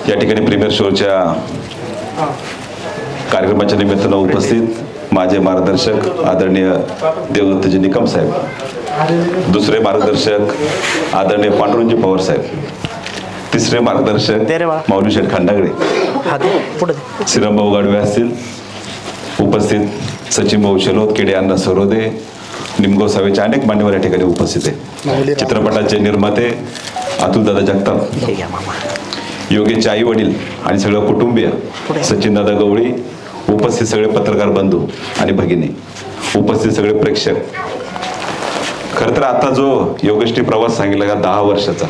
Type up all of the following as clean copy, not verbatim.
या ठिकाणी प्रीमियर शोच्या कार्यक्रमाच्या निमित्तानं उपस्थित माझे मार्गदर्शक आदरणीय देवदत्तजी निकम साहेब, दुसरे मार्गदर्शक आदरणीय पांडुरंगजी पवार साहेब, तिसरे मार्गदर्शक माऊली शेठ खंडागळे, श्रीरामभाऊ गाडवे असतील, उपस्थित सचिन भाऊ शेलोत, केडे अण्णा सरोदे, निमगाव सावेचे अनेक मान्यवर या ठिकाणी उपस्थित आहे. चित्रपटाचे निर्माते अतुलदादा जगताप, योगेशचे आई वडील आणि सगळं कुटुंबीय, सचिनदादा गवळी, उपस्थित सगळे पत्रकार बंधू आणि भगिनी, उपस्थित सगळे प्रेक्षक. खरं तर आता जो योगेशने प्रवास सांगितला का 10 वर्षाचा,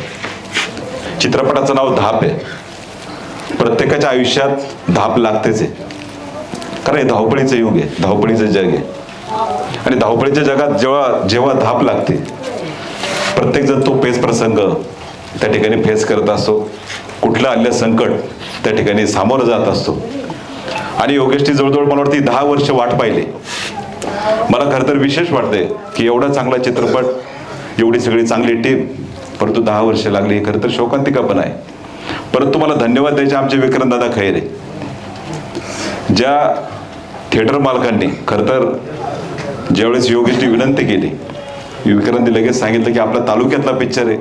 चित्रपटाचं नाव धाप आहे. प्रत्येकाच्या आयुष्यात धाप लागतेच आहे, कारण हे धावपळीचं युग आहे, धावपळीचं जग आहे. आणि धावपळीच्या जगात जेव्हा धाप लागते, प्रत्येक जण तो पेच प्रसंग त्या ठिकाणी फेस करत असतो, कुठलं आलेलं संकट त्या ठिकाणी सामोरं जात असतो. आणि योगेशने जवळजवळ मला वाटतं 10 वर्ष वाट पाहिली. मला खरं तर विशेष वाटते की एवढा चांगला चित्रपट, एवढी सगळी चांगली टीम, परंतु 10 वर्ष लागली, खरं तर शोकांतिका पण आहे. परंतु मला धन्यवाद द्यायचे आमचे विक्रमदादा खैरे, ज्या थिएटर मालकांनी खरं तर ज्यावेळेस योगेशने विनंती केली, विक्रांतने लगेच सांगितलं की आपला तालुक्यातला पिक्चर आहे,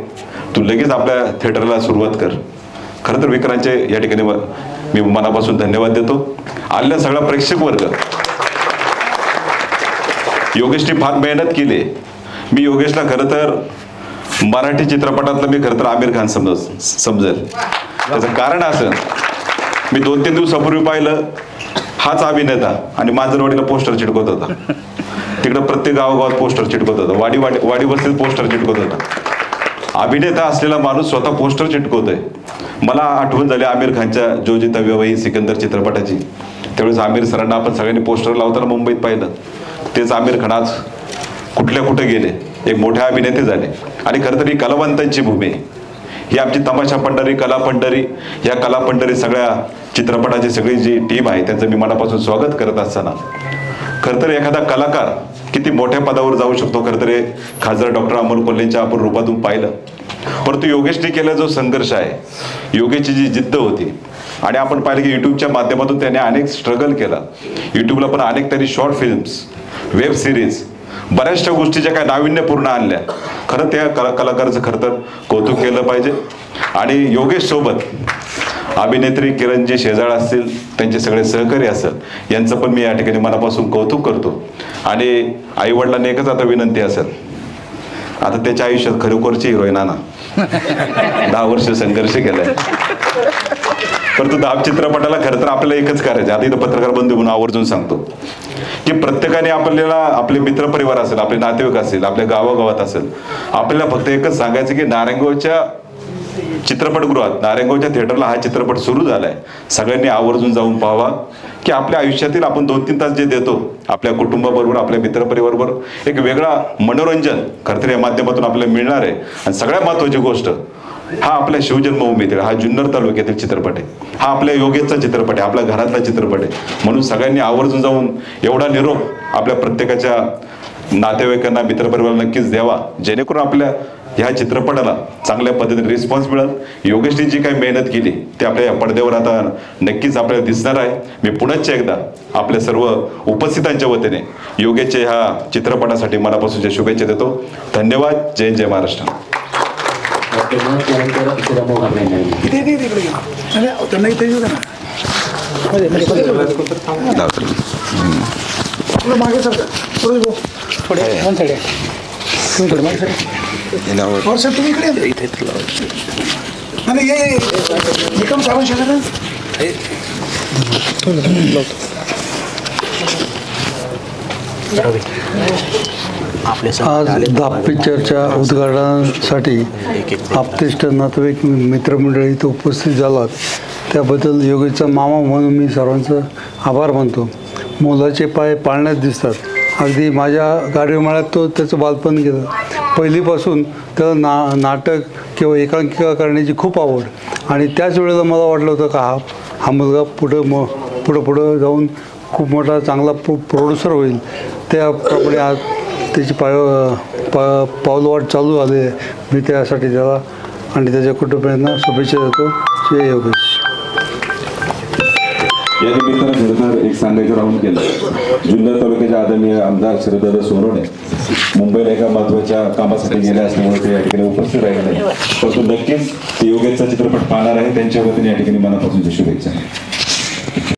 तू लगेच आपल्या थिएटरला सुरुवात कर. खरं तर विक्रांतचे या ठिकाणी मी मनापासून धन्यवाद देतो. आलेला सगळा प्रेक्षक वर्ग, योगेशने फार मेहनत केली. मी योगेशला खरं तर मराठी चित्रपटातलं मी खरं तर आमिर खान समजेल. त्याचं कारण असं, मी 2-3 दिवसापूर्वी पाहिलं, हाच अभिनेता आणि मांजरवाडीला पोस्टर चिटकवत होता, तिकडं प्रत्येक गावागावात पोस्टर चिटकवत होता, वाडी वस्तीत पोस्टर चिटकवत होता. अभिनेता असलेला माणूस स्वतः पोस्टर चिटकवतोय. मला आठवण झाली आमिर खानच्या जो जिता व्यवहारी सिकंदर चित्रपटाची. त्यावेळेस आमिर सरांना आपण सगळ्यांनी पोस्टर लावताना मुंबईत पाहिलं. तेच आमिर खान आज कुठे गेले, एक मोठे अभिनेते झाले. आणि खरं तर ही कलावंतांची भूमी, ही आमची तमाशा पंढरी, कला पंढरी, या कला पंढरी सगळ्या चित्रपटाची सगळी जी टीम आहे त्यांचं मी मनापासून स्वागत करत असताना, खरं तर एखादा कलाकार किती मोठ्या पदावर जाऊ शकतो खरं तर खासदार डॉक्टर अमोल कोल्हेंच्या आपण रूपातून पाहिलं. परंतु योगेशने केलेला जो संघर्ष आहे, योगेशची जी जिद्द होती, आणि आपण पाहिलं की युट्यूबच्या माध्यमातून त्याने अनेक स्ट्रगल केला. युट्यूबला पण अनेक तरी शॉर्ट फिल्म्स, वेब सिरीज, बऱ्याचशा गोष्टी ज्या काय नाविन्यपूर्ण आणल्या. खरं त्या कलाकाराचं खरं तर कौतुक केलं पाहिजे. आणि योगेश सोबत अभिनेत्री किरणजी शेजाळ असतील, त्यांचे सगळे सहकारी असेल, यांचं पण मी या ठिकाणी मनापासून कौतुक करतो. आणि आईवडिलांनी एकच आता विनंती असेल, आता त्याच्या आयुष्यात खरोखरची हिरोईन आणा. 10 वर्ष संघर्ष केलाय, परंतु धाप चित्रपटाला खरं तर आपल्याला एकच करायचं. आता इथं पत्रकार बंधू म्हणून आवर्जून सांगतो की प्रत्येकाने आपल्याला, आपले मित्रपरिवार असेल, आपले नातेवाईक असेल, आपल्या गावागावात असेल, आपल्याला फक्त एकच सांगायचं की नारायणगावच्या चित्रपटगृहात, नारायणगावच्या थिएटरला हा चित्रपट सुरू झालाय. सगळ्यांनी आवर्जून जाऊन पाहावा की आपल्या आयुष्यातील आपण 2-3 तास जे देतो आपल्या कुटुंबाबरोबर, आपल्या मित्रपरिवाराबरोबर, एक वेगळा मनोरंजन खरं तर या माध्यमातून आपल्याला मिळणार आहे. आणि सगळ्यात महत्त्वाची गोष्ट, हा आपल्या शिवजन्मभूमीतील, हा जुन्नर तालुक्यातील चित्रपट आहे, हा आपल्या योगेशचा चित्रपट आहे, आपल्या घरातला चित्रपट आहे. म्हणून सगळ्यांनी आवर्जून जाऊन एवढा निरोप आपल्या प्रत्येकाच्या नातेवाईकांना, मित्रपरिवाराला नक्कीच द्यावा, जेणेकरून आपल्या ह्या चित्रपटाला चांगल्या पद्धतीने रिस्पॉन्स मिळेल. योगेशने जी काही मेहनत केली ते आपल्या पडद्यावर आता नक्कीच आपल्याला दिसणार आहे. मी पुनश्च एकदा आपल्या सर्व उपस्थितांच्या वतीने योगेशच्या ह्या चित्रपटासाठी मनापासूनच्या शुभेच्छा देतो. धन्यवाद. जय जय महाराष्ट्र. और सर तुम्ही इकडे ये निकम सावंत शेजारी आज धाप पिक्चरच्या उद्घाटनासाठी आप्तेष्ट नातेवाईक मित्रमंडळी इथं उपस्थित झालात, त्याबद्दल योगेशचा मामा म्हणून मी सर्वांचं आभार मानतो. मुलाचे पाय पाळण्यात दिसतात. अगदी माझ्या गाडीमाळ्यात तो त्याचं बालपण गेलं. पहिलीपासून त्याला नाटक किंवा एकांकिका करण्याची खूप आवड, आणि त्याच वेळेला मला वाटलं होतं का हा मुलगा पुढं जाऊन खूप मोठा चांगला प्रोड्युसर होईल. त्याप्रमाणे आज त्याची पावलवाट चालू झाली आहे. मी त्यासाठी त्याला आणि त्याच्या कुटुंबियांना शुभेच्छा देतो. जय योगेश. या निमित्तानं खरं तर एक सांगायचं राहून केलं. जुन्नर तालुक्याचे आदरणीय आमदार शरददादा सोनवणे मुंबईला एका महत्वाच्या कामासाठी गेले असल्यामुळे ते या ठिकाणी उपस्थित राहिले नाही, परंतु नक्कीच ते योगेशचा चित्रपट पाहणार आहे. त्यांच्या वतीने या ठिकाणी मनापासून शुभेच्छा.